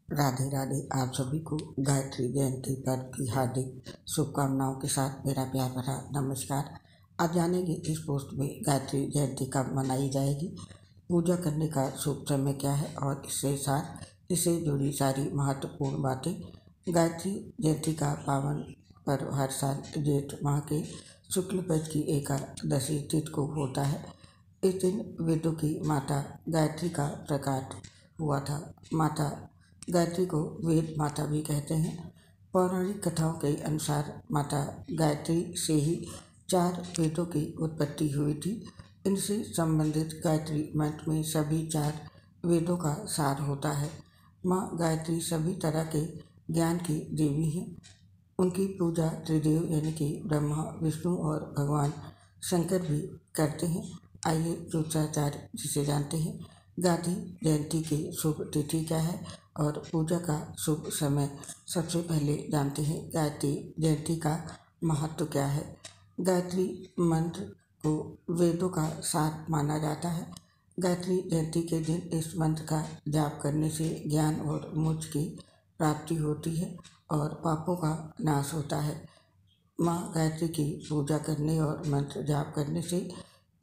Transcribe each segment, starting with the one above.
राधे राधे। आप सभी को गायत्री जयंती पर्व की हार्दिक शुभकामनाओं के साथ मेरा प्यार भरा नमस्कार। आप जानेंगे इस पोस्ट में गायत्री जयंती कब मनाई जाएगी, पूजा करने का शुभ समय क्या है और इससे साथ इससे जुड़ी सारी महत्वपूर्ण बातें। गायत्री जयंती का पावन पर्व हर साल जेठ माह के शुक्ल पक्ष की एकादशी तिथि को होता है। इस दिन वेदों की माता गायत्री का प्रकाश हुआ था। माता गायत्री को वेद माता भी कहते हैं। पौराणिक कथाओं के अनुसार माता गायत्री से ही 4 वेदों की उत्पत्ति हुई थी। इनसे संबंधित गायत्री मंत्र में सभी 4 वेदों का सार होता है। माँ गायत्री सभी तरह के ज्ञान की देवी हैं। उनकी पूजा त्रिदेव यानी कि ब्रह्मा, विष्णु और भगवान शंकर भी करते हैं। आइए ज्योतिषाचार्य जिसे जानते हैं गायत्री जयंती की शुभ तिथि क्या है और पूजा का शुभ समय। सबसे पहले जानते हैं गायत्री जयंती का महत्व क्या है। गायत्री मंत्र को वेदों का सार माना जाता है। गायत्री जयंती के दिन इस मंत्र का जाप करने से ज्ञान और मोक्ष की प्राप्ति होती है और पापों का नाश होता है। माँ गायत्री की पूजा करने और मंत्र जाप करने से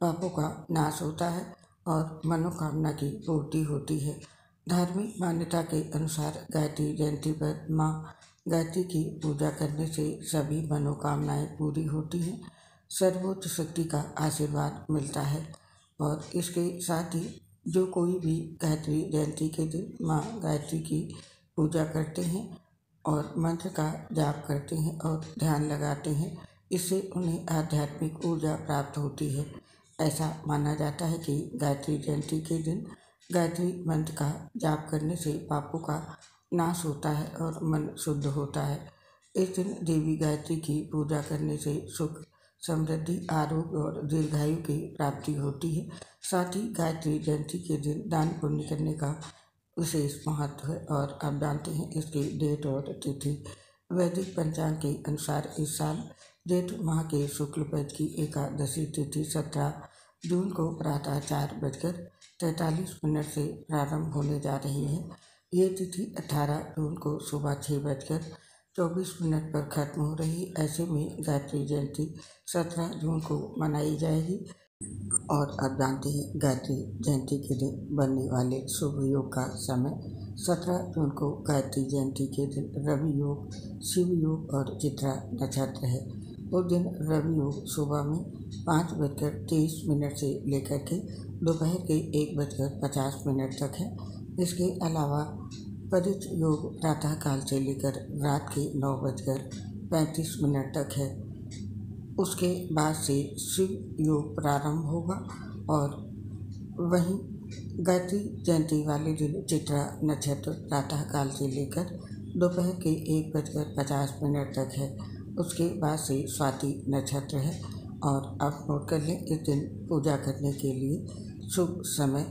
पापों का नाश होता है और मनोकामना की पूर्ति होती है। धार्मिक मान्यता के अनुसार गायत्री जयंती पर माँ गायत्री की पूजा करने से सभी मनोकामनाएं पूरी होती हैं, सर्वोच्च शक्ति का आशीर्वाद मिलता है। और इसके साथ ही जो कोई भी गायत्री जयंती के दिन माँ गायत्री की पूजा करते हैं और मंत्र का जाप करते हैं और ध्यान लगाते हैं, इससे उन्हें आध्यात्मिक ऊर्जा प्राप्त होती है। ऐसा माना जाता है कि गायत्री जयंती के दिन गायत्री मंत्र का जाप करने से पापों का नाश होता है और मन शुद्ध होता है। इस दिन देवी गायत्री की पूजा करने से सुख, समृद्धि, आरोग्य और दीर्घायु की प्राप्ति होती है। साथ ही गायत्री जयंती के दिन दान पुण्य करने का विशेष महत्व है। और आप जानते हैं इसकी डेट और तिथि। वैदिक पंचांग के अनुसार इस साल जेठ माह के शुक्ल पक्ष की एकादशी तिथि 17 जून को प्रातः 4:43 से प्रारंभ होने जा रही है। ये तिथि 18 जून को सुबह 6:24 पर खत्म हो रही। ऐसे में गायत्री जयंती 17 जून को मनाई जाएगी। और आप जानते हैं गायत्री जयंती के दिन बनने वाले शुभ योग का समय। 17 जून को गायत्री जयंती के दिन रवि योग, शिव योग और चित्रा नक्षत्र है। उस दिन रवि योग सुबह में 5:23 से लेकर के दोपहर के 1:50 तक है। इसके अलावा परित योग प्रातः काल से लेकर रात के 9:35 तक है। उसके बाद से शिव योग प्रारंभ होगा। और वहीं गायत्री जयंती वाले दिन चित्रा नक्षत्र प्रातः काल से लेकर दोपहर के 1:50 तक है। उसके बाद से स्वाति नक्षत्र है। और आप नोट कर लें इस दिन पूजा करने के लिए शुभ समय।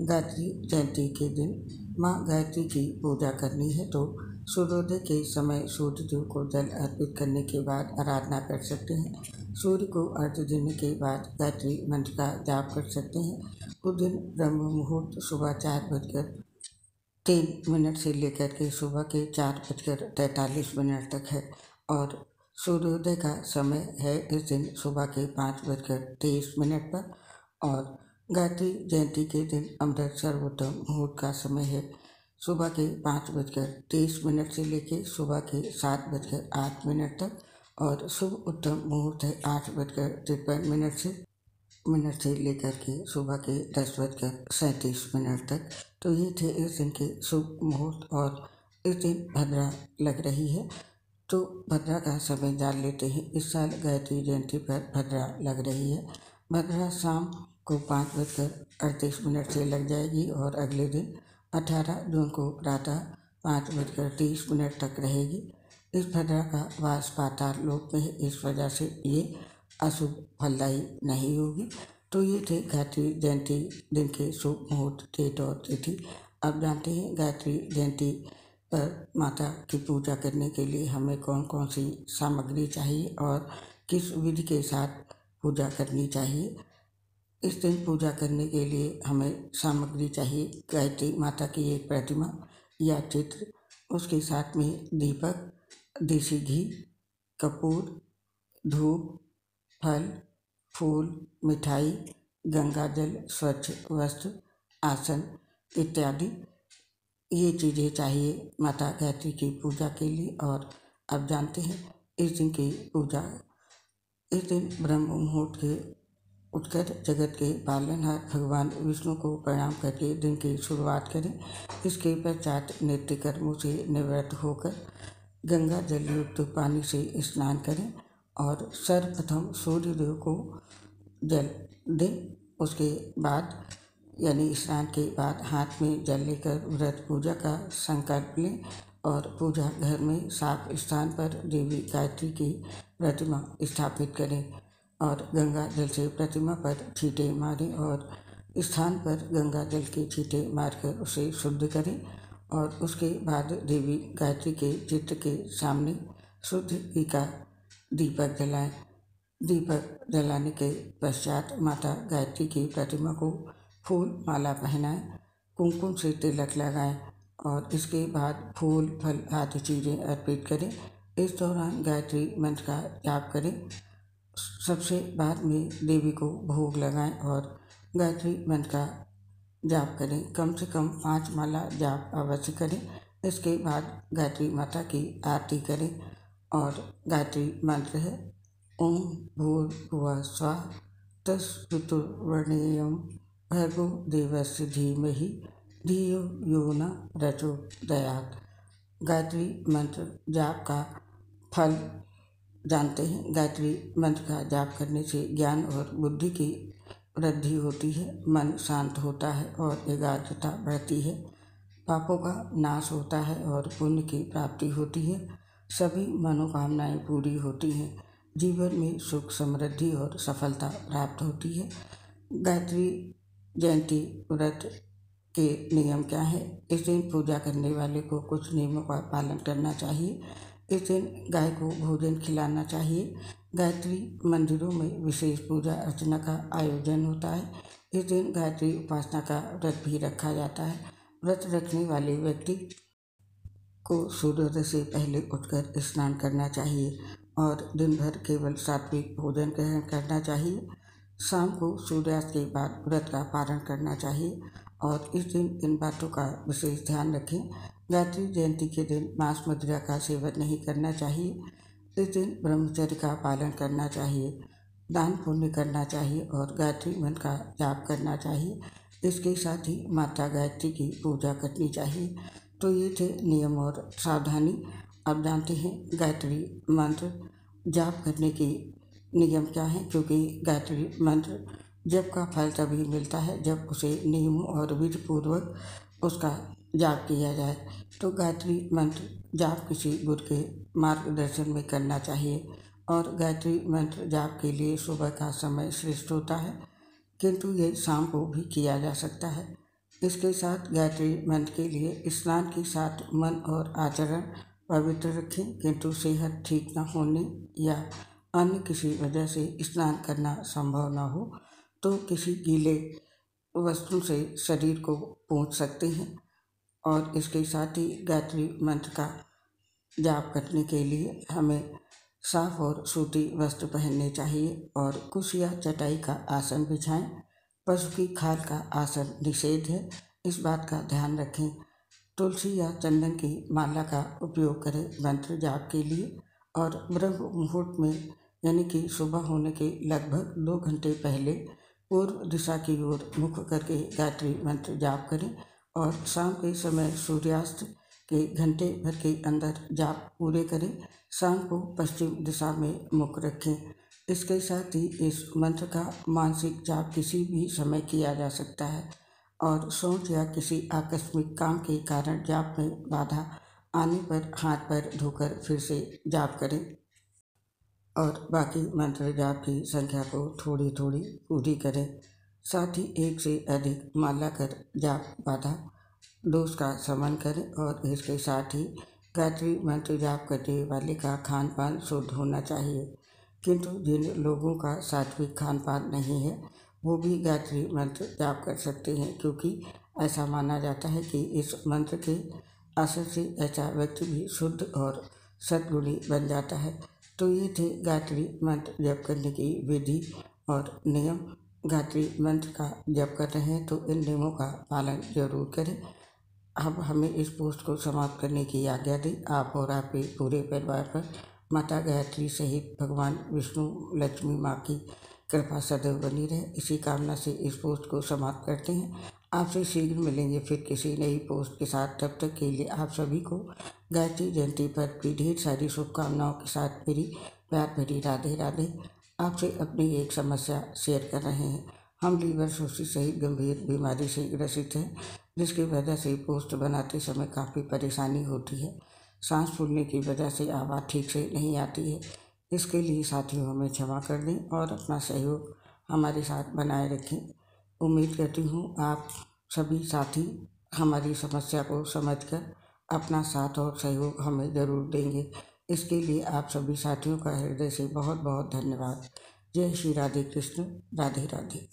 गायत्री जयंती के दिन माँ गायत्री की पूजा करनी है तो सूर्योदय के समय सूर्य देव को जल अर्पित करने के बाद आराधना कर सकते हैं। सूर्य को अर्घ्य देने के बाद गायत्री मंत्र का जाप कर सकते हैं। उस दिन ब्रह्म मुहूर्त सुबह 4:03 से लेकर के सुबह के 4:43 तक है। और सूर्योदय का समय है इस दिन सुबह के 5:23 पर। और गायत्री जयंती के दिन अमृत सर्वोत्तम मुहूर्त का समय है सुबह के 5:30 से लेकर सुबह के 7:08 तक। और शुभ उत्तम मुहूर्त है 8:53 से लेकर के सुबह के 10:37 तक। तो ये थे इस दिन के शुभ मुहूर्त। और इस दिन भद्रा लग रही है तो भद्रा का समय जान लेते हैं। इस साल गायत्री जयंती पर भद्रा लग रही है। भद्रा शाम को 5:38 से लग जाएगी और अगले दिन 18 जून को प्रातः 5:30 तक रहेगी। इस भद्रा का वास पाताल लोक में है, इस वजह से ये अशुभ फलदायी नहीं होगी। तो ये थे गायत्री जयंती दिन के शुभ मुहूर्त, डेट और तिथि। अब जानते हैं गायत्री जयंती पर माता की पूजा करने के लिए हमें कौन कौन सी सामग्री चाहिए और किस विधि के साथ पूजा करनी चाहिए। इस दिन पूजा करने के लिए हमें सामग्री चाहिए गायत्री माता की एक प्रतिमा या चित्र, उसके साथ में दीपक, देसी घी, कपूर, धूप, फल, फूल, मिठाई, गंगा जल, स्वच्छ वस्त्र, आसन इत्यादि ये चीज़ें चाहिए माता गायत्री की पूजा के लिए। और आप जानते हैं इस दिन की पूजा, इस दिन ब्रह्म मुहूर्त के उठकर जगत के पालनहार भगवान विष्णु को प्रणाम करके दिन की शुरुआत करें। इसके पश्चात नित्य कर्मों से निवृत्त होकर गंगा जल युक्त पानी से स्नान करें और सर्वप्रथम सूर्यदेव को जल दें। उसके बाद यानी स्नान के बाद हाथ में जल लेकर व्रत पूजा का संकल्प लें और पूजा घर में साफ स्थान पर देवी गायत्री की प्रतिमा स्थापित करें और गंगा जल से प्रतिमा पर छींटे मारें और स्थान पर गंगा जल के छींटे मारकर उसे शुद्ध करें और उसके बाद देवी गायत्री के चित्र के सामने शुद्ध घी का दीपक जलाएं। दीपक जलाने के पश्चात माता गायत्री की प्रतिमा को फूल माला पहनाएं, कुमकुम से तिलक लगाएं और इसके बाद फूल फल आदि चीज़ें अर्पित करें। इस दौरान गायत्री मंत्र का जाप करें। सबसे बाद में देवी को भोग लगाएं और गायत्री मंत्र का जाप करें। कम से कम 5 माला जाप अवश्य करें। इसके बाद गायत्री माता की आरती करें और गायत्री मंत्र है ओम भूर्भुवः स्वः तत्सवितुर्वरेण्यं भर्गो देवस्य धीमहि धियो यो न प्रचोदयात्। गायत्री मंत्र जाप का फल जानते हैं। गायत्री मंत्र का जाप करने से ज्ञान और बुद्धि की वृद्धि होती है, मन शांत होता है और एकाग्रता बढ़ती है, पापों का नाश होता है और पुण्य की प्राप्ति होती है, सभी मनोकामनाएं पूरी होती हैं, जीवन में सुख समृद्धि और सफलता प्राप्त होती है। गायत्री जयंती व्रत के नियम क्या है? इस दिन पूजा करने वाले को कुछ नियमों का पालन करना चाहिए। इस दिन गाय को भोजन खिलाना चाहिए। गायत्री मंदिरों में विशेष पूजा अर्चना का आयोजन होता है। इस दिन गायत्री उपासना का व्रत भी रखा जाता है। व्रत रखने वाले व्यक्ति को सूर्योदय से पहले उठकर स्नान करना चाहिए और दिन भर केवल सात्विक भोजन ग्रहण करना चाहिए। शाम को सूर्यास्त के बाद व्रत का पारण करना चाहिए और इस दिन इन बातों का विशेष ध्यान रखें। गायत्री जयंती के दिन मांस मदिरा का सेवन नहीं करना चाहिए। इस दिन ब्रह्मचर्य का पालन करना चाहिए, दान पुण्य करना चाहिए और गायत्री मंत्र का जाप करना चाहिए। इसके साथ ही माता गायत्री की पूजा करनी चाहिए। तो ये थे नियम और सावधानी। आप जानते हैं गायत्री मंत्र जाप करने के नियम क्या हैं, क्योंकि गायत्री मंत्र जप का फल तभी मिलता है जब उसे नियमों और विधि पूर्वक उसका जाप किया जाए। तो गायत्री मंत्र जाप किसी गुरु के मार्गदर्शन में करना चाहिए और गायत्री मंत्र जाप के लिए सुबह का समय श्रेष्ठ होता है, किंतु ये शाम को भी किया जा सकता है। इसके साथ गायत्री मंत्र के लिए स्नान के साथ मन और आचरण पवित्र रखें, किंतु सेहत ठीक न होने या अन्य किसी वजह से स्नान करना संभव न हो तो किसी गीले वस्तु से शरीर को पोंछ सकते हैं। और इसके साथ ही गायत्री मंत्र का जाप करने के लिए हमें साफ और सूती वस्त्र पहनने चाहिए और कुश या चटाई का आसन बिछाएं। पशु की खाल का आसन निषेध है, इस बात का ध्यान रखें। तुलसी या चंदन की माला का उपयोग करें मंत्र जाप के लिए और ब्रह्म मुहूर्त में यानी कि सुबह होने के लगभग 2 घंटे पहले पूर्व दिशा की ओर मुख करके गायत्री मंत्र जाप करें और शाम के समय सूर्यास्त के घंटे भर के अंदर जाप पूरे करें। शाम को पश्चिम दिशा में मुख रखें। इसके साथ ही इस मंत्र का मानसिक जाप किसी भी समय किया जा सकता है और सोच या किसी आकस्मिक काम के कारण जाप में बाधा आने पर हाथ पैर धोकर फिर से जाप करें और बाकी मंत्र जाप की संख्या को थोड़ी थोड़ी पूरी करें। साथ ही एक से अधिक माला कर जाप बाधा दोष का शमन करें और इसके साथ ही गायत्री मंत्र जाप करने वाले का खान पान शुद्ध होना चाहिए, किंतु जिन लोगों का सात्विक खान पान नहीं है वो भी गायत्री मंत्र जाप कर सकते हैं, क्योंकि ऐसा माना जाता है कि इस मंत्र के असर से ऐसा व्यक्ति भी शुद्ध और सद्गुणी बन जाता है। तो ये थे गायत्री मंत्र जप करने की विधि और नियम। गायत्री मंत्र का जप कर रहे हैं तो इन नियमों का पालन जरूर करें। अब हमें इस पोस्ट को समाप्त करने की आज्ञा दें। आप और आपके पूरे परिवार पर माता गायत्री सहित भगवान विष्णु लक्ष्मी माँ की कृपा सदैव बनी रहे, इसी कामना से इस पोस्ट को समाप्त करते हैं। आपसे शीघ्र मिलेंगे फिर किसी नई पोस्ट के साथ। तब तक के लिए आप सभी को गायत्री जयंती पर भी ढेर सारी शुभकामनाओं के साथ मेरी प्यार भरी राधे राधे। आपसे अपनी एक समस्या शेयर कर रहे हैं। हम लीवर सोसिस सहित गंभीर बीमारी से ग्रसित हैं, जिसकी वजह से पोस्ट बनाते समय काफ़ी परेशानी होती है। सांस फूलने की वजह से आवाज़ ठीक से नहीं आती है। इसके लिए साथियों हमें क्षमा कर दें और अपना सहयोग हमारे साथ बनाए रखें। उम्मीद करती हूँ आप सभी साथी हमारी समस्या को समझकर अपना साथ और सहयोग हमें ज़रूर देंगे। इसके लिए आप सभी साथियों का हृदय से बहुत बहुत धन्यवाद। जय श्री राधे कृष्ण। राधे राधे।